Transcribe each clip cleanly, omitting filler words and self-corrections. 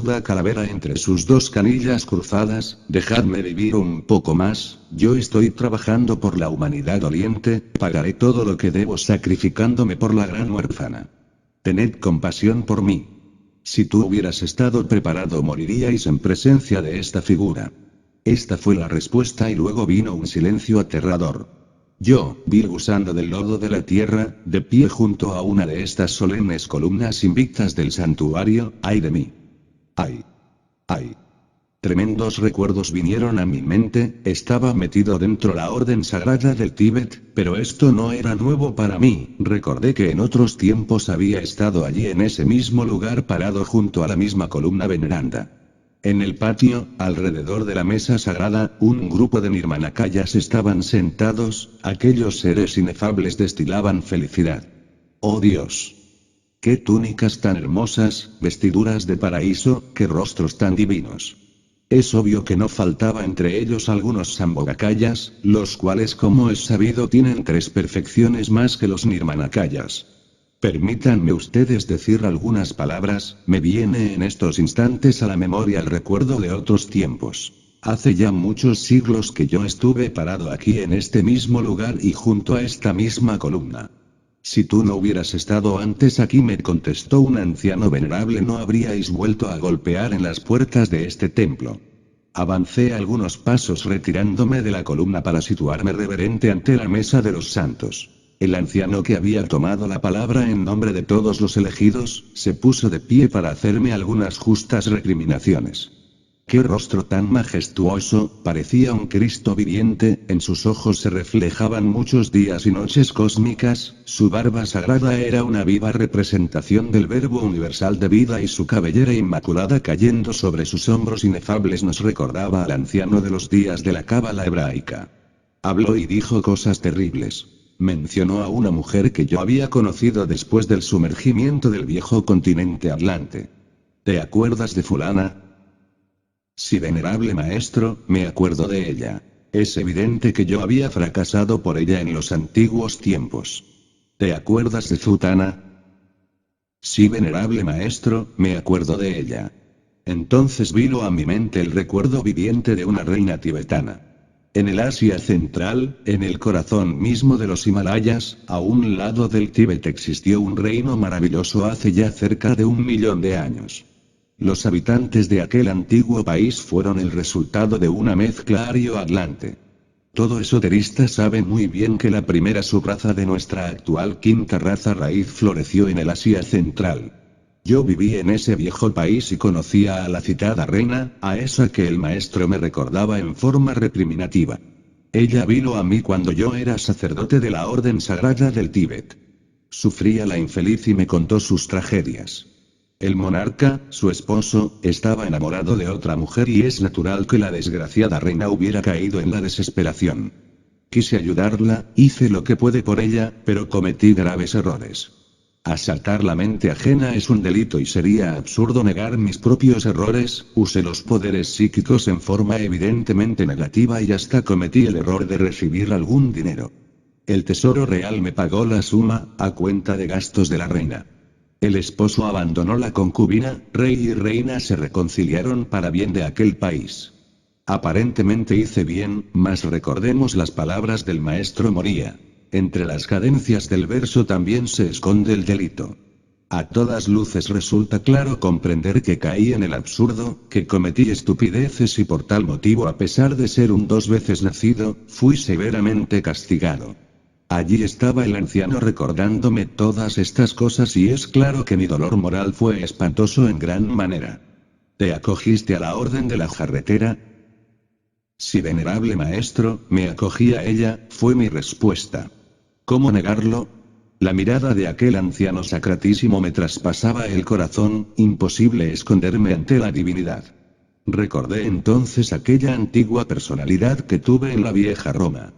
zurda calavera entre sus dos canillas cruzadas. Dejadme vivir un poco más, yo estoy trabajando por la humanidad doliente, pagaré todo lo que debo sacrificándome por la gran huérfana. Tened compasión por mí. Si tú hubieras estado preparado moriríais en presencia de esta figura. Esta fue la respuesta y luego vino un silencio aterrador. Yo, Bill gusano del lodo de la tierra, de pie junto a una de estas solemnes columnas invictas del santuario, ¡ay de mí! ¡Ay! ¡Ay! Tremendos recuerdos vinieron a mi mente. Estaba metido dentro la Orden Sagrada del Tíbet, pero esto no era nuevo para mí. Recordé que en otros tiempos había estado allí en ese mismo lugar parado junto a la misma columna veneranda. En el patio, alrededor de la mesa sagrada, un grupo de nirmanakayas estaban sentados. Aquellos seres inefables destilaban felicidad. ¡Oh Dios! ¡Qué túnicas tan hermosas, vestiduras de paraíso, qué rostros tan divinos! Es obvio que no faltaba entre ellos algunos Sambhogakayas, los cuales, como es sabido, tienen 3 perfecciones más que los nirmanakayas. Permítanme ustedes decir algunas palabras. Me viene en estos instantes a la memoria el recuerdo de otros tiempos. Hace ya muchos siglos que yo estuve parado aquí en este mismo lugar y junto a esta misma columna. Si tú no hubieras estado antes aquí, me contestó un anciano venerable, no habríais vuelto a golpear en las puertas de este templo. Avancé algunos pasos retirándome de la columna para situarme reverente ante la mesa de los santos. El anciano, que había tomado la palabra en nombre de todos los elegidos, se puso de pie para hacerme algunas justas recriminaciones. ¡Qué rostro tan majestuoso! Parecía un Cristo viviente, en sus ojos se reflejaban muchos días y noches cósmicas, su barba sagrada era una viva representación del verbo universal de vida y su cabellera inmaculada cayendo sobre sus hombros inefables nos recordaba al anciano de los días de la cábala hebraica. Habló y dijo cosas terribles. Mencionó a una mujer que yo había conocido después del sumergimiento del viejo continente Atlante. ¿Te acuerdas de fulana? Sí, venerable maestro, me acuerdo de ella. Es evidente que yo había fracasado por ella en los antiguos tiempos. ¿Te acuerdas de Zutana? Sí, venerable maestro, me acuerdo de ella. Entonces vino a mi mente el recuerdo viviente de una reina tibetana. En el Asia Central, en el corazón mismo de los Himalayas, a un lado del Tíbet existió un reino maravilloso hace ya cerca de 1.000.000 de años. Los habitantes de aquel antiguo país fueron el resultado de una mezcla ario-atlante. Todo esoterista sabe muy bien que la primera subraza de nuestra actual quinta raza raíz floreció en el Asia Central. Yo viví en ese viejo país y conocía a la citada reina, a esa que el maestro me recordaba en forma recriminativa. Ella vino a mí cuando yo era sacerdote de la Orden Sagrada del Tíbet. Sufría la infeliz y me contó sus tragedias. El monarca, su esposo, estaba enamorado de otra mujer y es natural que la desgraciada reina hubiera caído en la desesperación. Quise ayudarla, hice lo que pude por ella, pero cometí graves errores. Asaltar la mente ajena es un delito y sería absurdo negar mis propios errores. Usé los poderes psíquicos en forma evidentemente negativa y hasta cometí el error de recibir algún dinero. El tesoro real me pagó la suma, a cuenta de gastos de la reina. El esposo abandonó la concubina, rey y reina se reconciliaron para bien de aquel país. Aparentemente hice bien, mas recordemos las palabras del maestro Moria. Entre las cadencias del verso también se esconde el delito. A todas luces resulta claro comprender que caí en el absurdo, que cometí estupideces y por tal motivo, a pesar de ser un 2 veces nacido, fui severamente castigado. Allí estaba el anciano recordándome todas estas cosas y es claro que mi dolor moral fue espantoso en gran manera. ¿Te acogiste a la orden de la jarretera? Sí, venerable maestro, me acogí a ella, fue mi respuesta. ¿Cómo negarlo? La mirada de aquel anciano sacratísimo me traspasaba el corazón, imposible esconderme ante la divinidad. Recordé entonces aquella antigua personalidad que tuve en la vieja Roma.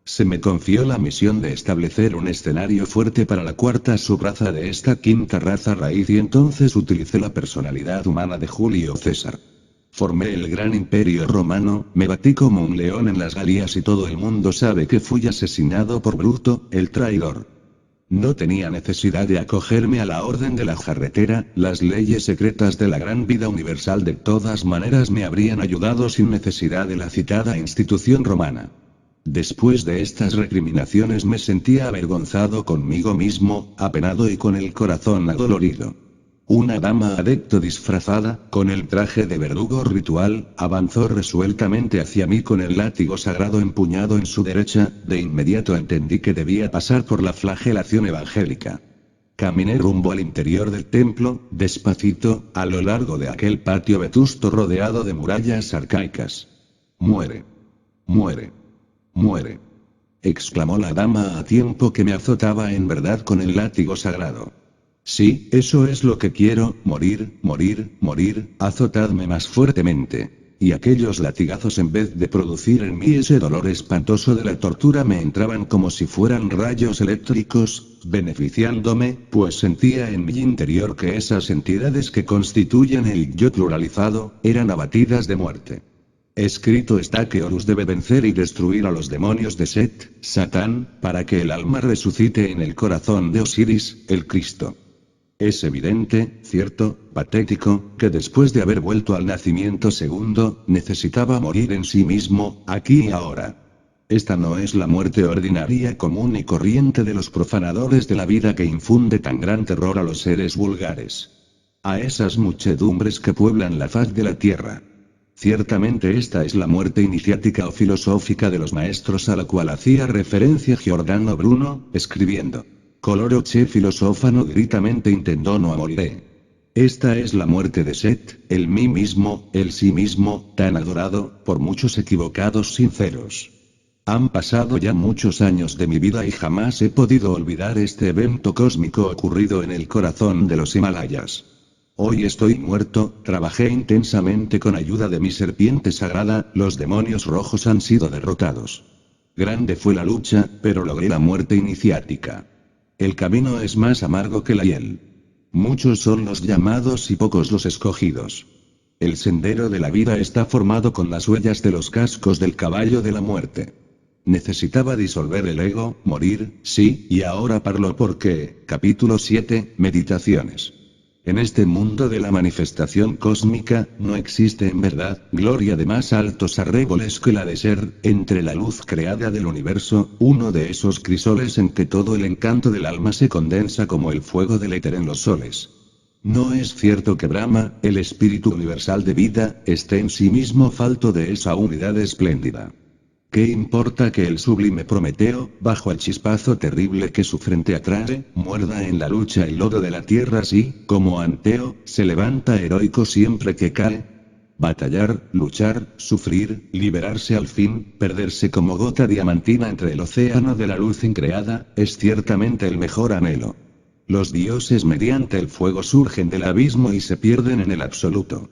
Se me confió la misión de establecer un escenario fuerte para la cuarta subraza de esta quinta raza raíz y entonces utilicé la personalidad humana de Julio César. Formé el gran imperio romano, me batí como un león en las Galias y todo el mundo sabe que fui asesinado por Bruto, el traidor. No tenía necesidad de acogerme a la orden de la jarretera, las leyes secretas de la gran vida universal de todas maneras me habrían ayudado sin necesidad de la citada institución romana. Después de estas recriminaciones me sentía avergonzado conmigo mismo, apenado y con el corazón adolorido. Una dama adepto disfrazada, con el traje de verdugo ritual, avanzó resueltamente hacia mí con el látigo sagrado empuñado en su derecha. De inmediato entendí que debía pasar por la flagelación evangélica. Caminé rumbo al interior del templo, despacito, a lo largo de aquel patio vetusto rodeado de murallas arcaicas. «Muere. Muere. Muere», exclamó la dama a tiempo que me azotaba en verdad con el látigo sagrado. «Sí, eso es lo que quiero, morir, morir, morir, azotadme más fuertemente». Y aquellos latigazos, en vez de producir en mí ese dolor espantoso de la tortura, me entraban como si fueran rayos eléctricos, beneficiándome, pues sentía en mi interior que esas entidades que constituyen el yo pluralizado, eran abatidas de muerte. Escrito está que Horus debe vencer y destruir a los demonios de Set, Satán, para que el alma resucite en el corazón de Osiris, el Cristo. Es evidente, cierto, patético, que después de haber vuelto al nacimiento segundo, necesitaba morir en sí mismo, aquí y ahora. Esta no es la muerte ordinaria común y corriente de los profanadores de la vida que infunde tan gran terror a los seres vulgares. A esas muchedumbres que pueblan la faz de la tierra. Ciertamente esta es la muerte iniciática o filosófica de los maestros a la cual hacía referencia Giordano Bruno, escribiendo. Coloro che filosofano gritamente intendo no moriré. Esta es la muerte de Set, el mí mismo, el sí mismo, tan adorado, por muchos equivocados sinceros. Han pasado ya muchos años de mi vida y jamás he podido olvidar este evento cósmico ocurrido en el corazón de los Himalayas. Hoy estoy muerto, trabajé intensamente con ayuda de mi serpiente sagrada, los demonios rojos han sido derrotados. Grande fue la lucha, pero logré la muerte iniciática. El camino es más amargo que la hiel. Muchos son los llamados y pocos los escogidos. El sendero de la vida está formado con las huellas de los cascos del caballo de la muerte. Necesitaba disolver el ego, morir, sí, y ahora parlo porque, capítulo 7, Meditaciones. En este mundo de la manifestación cósmica, no existe en verdad, gloria de más altos arreboles que la de ser, entre la luz creada del universo, uno de esos crisoles en que todo el encanto del alma se condensa como el fuego del éter en los soles. No es cierto que Brahma, el espíritu universal de vida, esté en sí mismo falto de esa unidad espléndida. ¿Qué importa que el sublime Prometeo, bajo el chispazo terrible que su frente atrae, muerda en la lucha el lodo de la tierra así, como Anteo, se levanta heroico siempre que cae? Batallar, luchar, sufrir, liberarse al fin, perderse como gota diamantina entre el océano de la luz increada, es ciertamente el mejor anhelo. Los dioses mediante el fuego surgen del abismo y se pierden en el absoluto.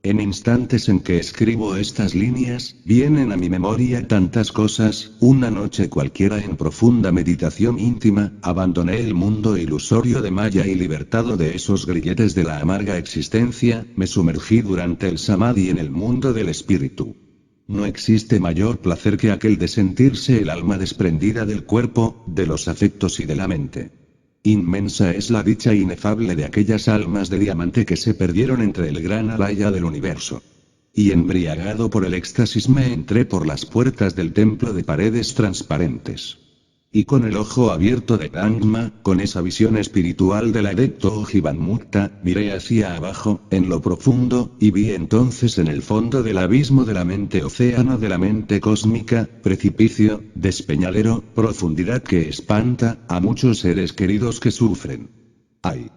En instantes en que escribo estas líneas, vienen a mi memoria tantas cosas. Una noche cualquiera en profunda meditación íntima, abandoné el mundo ilusorio de Maya y libertado de esos grilletes de la amarga existencia, me sumergí durante el samadhi en el mundo del espíritu. No existe mayor placer que aquel de sentirse el alma desprendida del cuerpo, de los afectos y de la mente. Inmensa es la dicha inefable de aquellas almas de diamante que se perdieron entre el gran alaya del universo. Y embriagado por el éxtasis me entré por las puertas del templo de paredes transparentes. Y con el ojo abierto de Dhamma, con esa visión espiritual del adepto Ojivanmukta, miré hacia abajo, en lo profundo, y vi entonces en el fondo del abismo de la mente océano de la mente cósmica, precipicio, despeñadero, profundidad que espanta a muchos seres queridos que sufren. ¡Ay!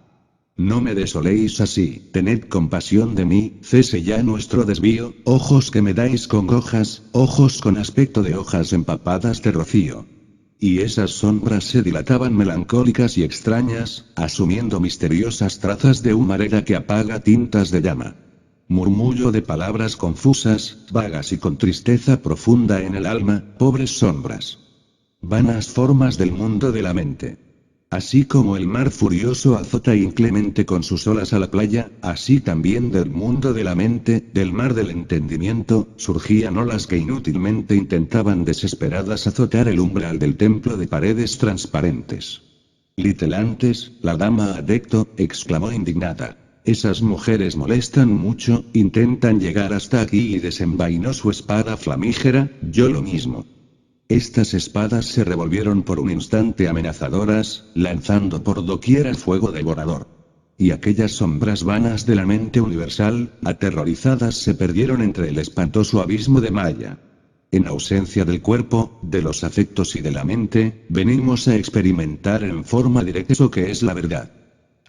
No me desoléis así, tened compasión de mí, cese ya nuestro desvío, ojos que me dais congojas, ojos con aspecto de hojas empapadas de rocío. Y esas sombras se dilataban melancólicas y extrañas, asumiendo misteriosas trazas de humareda que apaga tintas de llama. Murmullo de palabras confusas, vagas y con tristeza profunda en el alma, pobres sombras. Vanas formas del mundo de la mente. Así como el mar furioso azota inclemente con sus olas a la playa, así también del mundo de la mente, del mar del entendimiento, surgían olas que inútilmente intentaban desesperadas azotar el umbral del templo de paredes transparentes. Litelantes, la dama adecto, exclamó indignada. Esas mujeres molestan mucho, intentan llegar hasta aquí y desenvainó su espada flamígera, yo lo mismo. Estas espadas se revolvieron por un instante amenazadoras, lanzando por doquiera fuego devorador. Y aquellas sombras vanas de la mente universal, aterrorizadas, se perdieron entre el espantoso abismo de Maya. En ausencia del cuerpo, de los afectos y de la mente, venimos a experimentar en forma directa eso que es la verdad.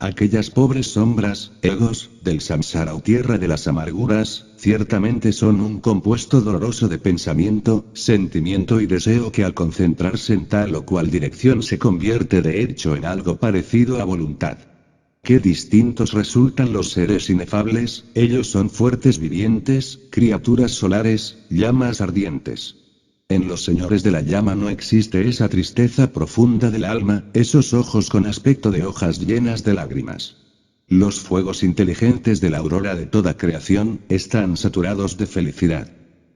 Aquellas pobres sombras, egos, del samsara o tierra de las amarguras, ciertamente son un compuesto doloroso de pensamiento, sentimiento y deseo que al concentrarse en tal o cual dirección se convierte de hecho en algo parecido a voluntad. Qué distintos resultan los seres inefables, ellos son fuertes vivientes, criaturas solares, llamas ardientes. En los señores de la llama no existe esa tristeza profunda del alma, esos ojos con aspecto de hojas llenas de lágrimas. Los fuegos inteligentes de la aurora de toda creación, están saturados de felicidad.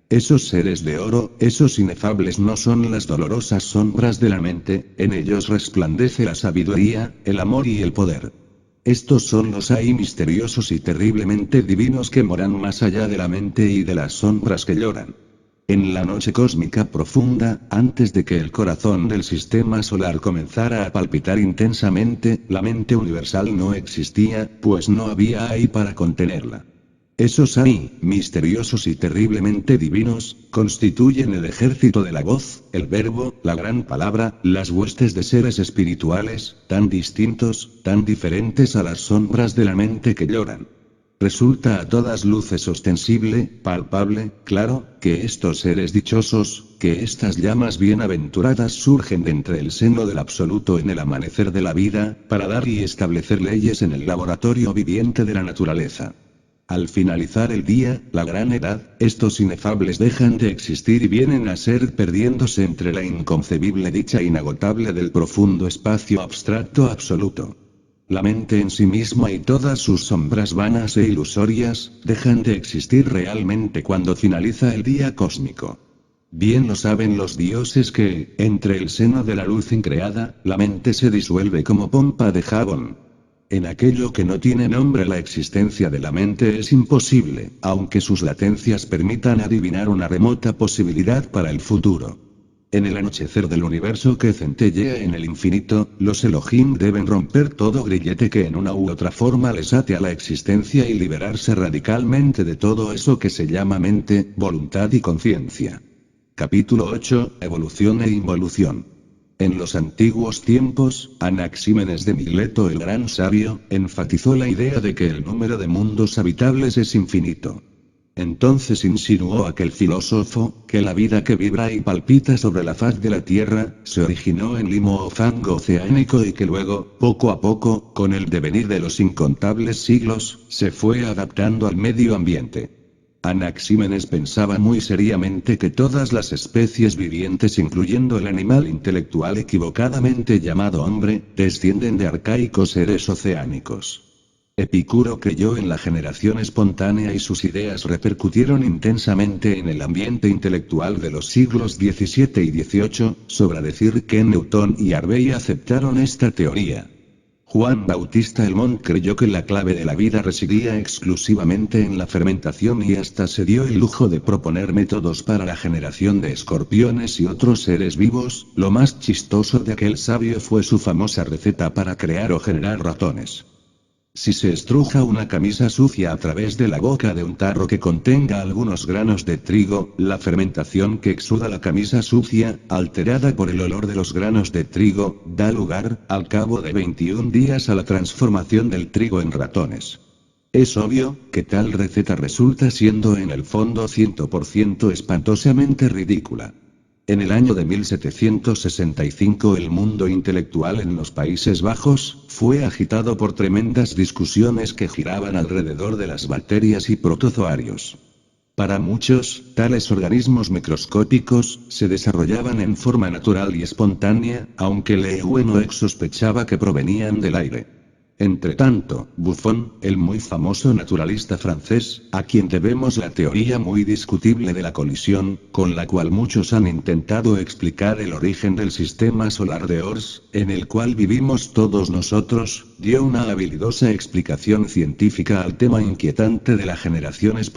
Esos seres de oro, esos inefables no son las dolorosas sombras de la mente, en ellos resplandece la sabiduría, el amor y el poder. Estos son los ahí misteriosos y terriblemente divinos que moran más allá de la mente y de las sombras que lloran. En la noche cósmica profunda, antes de que el corazón del sistema solar comenzara a palpitar intensamente, la mente universal no existía, pues no había ahí para contenerla. Esos ahí, misteriosos y terriblemente divinos, constituyen el ejército de la voz, el verbo, la gran palabra, las huestes de seres espirituales, tan distintos, tan diferentes a las sombras de la mente que lloran. Resulta a todas luces ostensible, palpable, claro, que estos seres dichosos, que estas llamas bienaventuradas surgen de entre el seno del absoluto en el amanecer de la vida, para dar y establecer leyes en el laboratorio viviente de la naturaleza. Al finalizar el día, la gran edad, estos inefables dejan de existir y vienen a ser perdiéndose entre la inconcebible dicha inagotable del profundo espacio abstracto absoluto. La mente en sí misma y todas sus sombras vanas e ilusorias, dejan de existir realmente cuando finaliza el día cósmico. Bien lo saben los dioses que, entre el seno de la luz increada, la mente se disuelve como pompa de jabón. En aquello que no tiene nombre la existencia de la mente es imposible, aunque sus latencias permitan adivinar una remota posibilidad para el futuro. En el anochecer del universo que centellea en el infinito, los Elohim deben romper todo grillete que en una u otra forma les ate a la existencia y liberarse radicalmente de todo eso que se llama mente, voluntad y conciencia. Capítulo 8, Evolución e Involución. En los antiguos tiempos, Anaxímenes de Mileto el gran sabio, enfatizó la idea de que el número de mundos habitables es infinito. Entonces insinuó aquel filósofo, que la vida que vibra y palpita sobre la faz de la Tierra, se originó en limo o fango oceánico y que luego, poco a poco, con el devenir de los incontables siglos, se fue adaptando al medio ambiente. Anaxímenes pensaba muy seriamente que todas las especies vivientes, incluyendo el animal intelectual equivocadamente llamado hombre, descienden de arcaicos seres oceánicos. Epicuro creyó en la generación espontánea y sus ideas repercutieron intensamente en el ambiente intelectual de los siglos XVII y XVIII, sobra decir que Newton y Harvey aceptaron esta teoría. Juan Bautista Elmont creyó que la clave de la vida residía exclusivamente en la fermentación y hasta se dio el lujo de proponer métodos para la generación de escorpiones y otros seres vivos. Lo más chistoso de aquel sabio fue su famosa receta para crear o generar ratones. Si se estruja una camisa sucia a través de la boca de un tarro que contenga algunos granos de trigo, la fermentación que exuda la camisa sucia, alterada por el olor de los granos de trigo, da lugar, al cabo de 21 días a la transformación del trigo en ratones. Es obvio, que tal receta resulta siendo en el fondo 100% espantosamente ridícula. En el año de 1765 el mundo intelectual en los Países Bajos, fue agitado por tremendas discusiones que giraban alrededor de las bacterias y protozoarios. Para muchos, tales organismos microscópicos, se desarrollaban en forma natural y espontánea, aunque Leeuwenhoek sospechaba que provenían del aire. Entretanto, Buffon, el muy famoso naturalista francés, a quien debemos la teoría muy discutible de la colisión, con la cual muchos han intentado explicar el origen del sistema solar de Ors, en el cual vivimos todos nosotros, dio una habilidosa explicación científica al tema inquietante de la generación espontánea.